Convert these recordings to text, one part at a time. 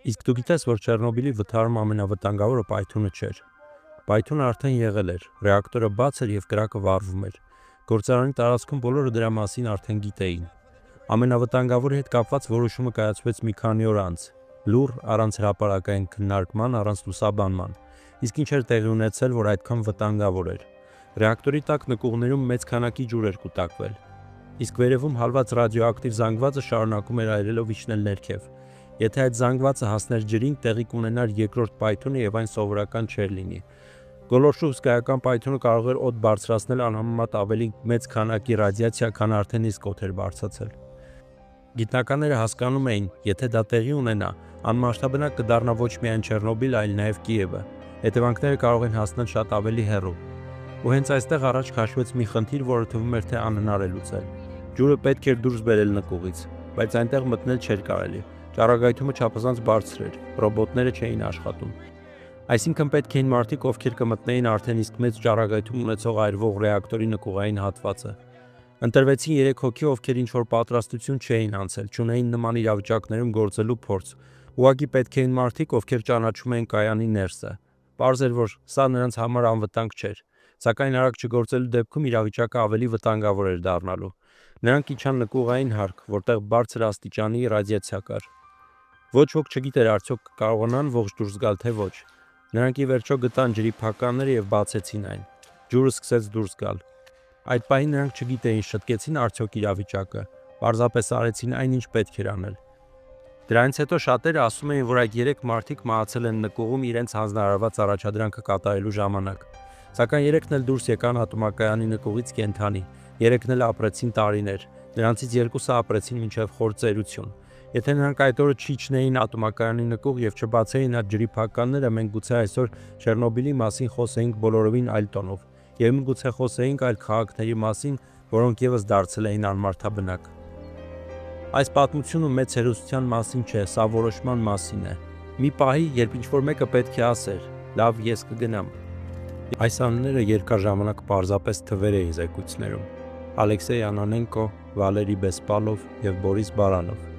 Իսկ դու գիտես, որ Չեռնոբիլի վթարում ամենավտանգավորը պայթյունը չէր։ Պայթյունը արդեն եղել էր, ռեակտորը բաց էր և կրակը վառվում էր։ Գործարանի տարածքում բոլորը դրա մասին արդեն գիտեին։ Ամենավտանգավորի հետ կապված որոշումը կայացվեց մի քանի օր անց, լուռ, առանց հրապարակային քննարկման, առանց լուսաբանման։ Իսկ ինչ էր տեղի ունեցել, որ այդքան վտանգավոր էր։ Ռեակտորի տակ նկուղներում մեծ քանակի ջուր էր կուտակվել։ Իսկ վերևում հալված ռադիոակտիվ զանգվածը շարունակում էր այրելով իջնել ներքև։ Եթե այդ զանգվածը հասներ ջրին, տեղի կունենար երկրորդ պայթյունը և այն սովորական չէր լինի։ Գոլորշու հսկայական պայթյունը կարող էր օդ բարձրացնել անհամեմատ ավելի մեծ քանակի ռադիացիա, քան արդեն իսկ օդ էր բարձրացել։ Գիտնականները հասկանում էին, եթե դա տեղի ունենա, անմասշտաբնակ կդառնա ոչ միայն Չեռնոբիլ, այլ նաև Կիևը։ Հետևանքները կարող են հասնել շատ ավելի հեռու։ Ու հենց այստեղ առաջ քաշվեց մի խնդիր, որը թվում էր թե անհնար է լուծել։ Ջուրը պետք էր դուրս բերել նկուղից, բայց այնտեղ մտնել չէր կարելի։ Ճառագայթումը չափազանց բարձր էր, ռոբոտները չէին աշխատում։ Այսինքն պետք էին մարդիկ, ովքեր կմտնեին արդեն իսկ մեծ ճառագայթում ունեցող այրվող ռեակտորի նկուղային հատվածը։ Ընտրվեցին 3 հոգի, ովքեր ինչ-որ պատրաստություն չէին անցել, չունեին նման իրավիճակներում գործելու փորձ։ Ուղղակի պետք էին մարդիկ, ովքեր ճանաչում էին կայանի ներսը։ Պարզ էր, որ սա նրանց համար անվտանգ չէր, սակայն արագ չգործելու դեպքում իրավիճակը ավելի վտանգավոր էր դառնալու։ Նրանք իջան նկուղային հարկ, որտեղ բարձր աստիճանի ռադիացիա կար։ Ոչ ոք չգիտեր արդյոք կկարողանան ողջ դուրս գալ, թե ոչ։ Նրանք ի վերջո գտան ջրի փականները և բացեցին այն։ Ջուրը սկսեց դուրս գալ։ Այդ պահին նրանք չգիտեին շտկեցին արդյոք իրավիճակը, պարզապես արեցին այն, ինչ պետք էր անել։ Դրանից հետո շատերը ասում էին, որ այդ 3 մարդիկ մահացել են նկուղում իրենց հանձնարարված առաջադրանքը կատարելու ժամանակ։ Սակայն 3-ն էլ դուրս եկան ատոմակայանի նկուղից կենդանի, 3-ն էլ ապրեցին տարիներ, նրանցից 2-ը ապրեցին մինչև խոր ծերություն։ Եթե նրանք այդ օրը չիջնեին ատոմակայանի նկուղ և չբացեին այդ ջրի փականները, մենք գուցե այսօր Չեռնոբիլի մասին խոսեինք բոլորովին այլ տոնով, և միգուցե խոսեինք այլ քաղաքների մասին, որոնք ևս դարձել էին անմարդաբնակ։ Այս պատմությունը մեծ հերոսության մասին չէ, սա որոշման մասին է։ Մի պահի, երբ ինչ-որ մեկը պետք է ասեր. «Լավ, ես կգնամ»։ Այս անունները երկար ժամանակ պարզապես թվեր էին զեկույցներում։ Ալեքսեյ Անանենկո, Վալերի Բեսպալով և Բորիս Բարանով։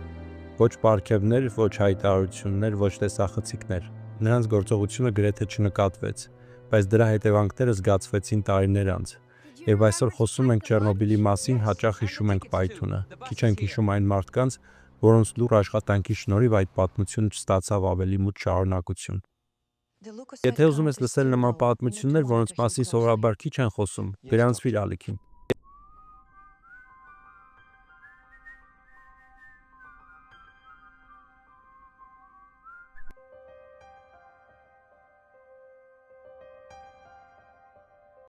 Ոչ պարգևներ, ոչ հայտարարություններ, ոչ տեսախցիկներ։ Նրանց գործողությունը գրեթե չնկատվեց, բայց դրա հետևանքները զգացվեցին տարիներ անց։ Երբ այսօր խոսում ենք Չեռնոբիլի մասին, հաճախ հիշում ենք պայթյունը, քիչ ենք հիշում այն մարդկանց, որոնց լուռ աշխատանքի շնորհիվ այդ պատմությունը ստացավ ավելի մութ շարունակություն։ Եթե ուզում ես լսել նման պատմություններ, որոնց մասին սովորաբար քիչ են խոսում, գրանցվիր ալիքին։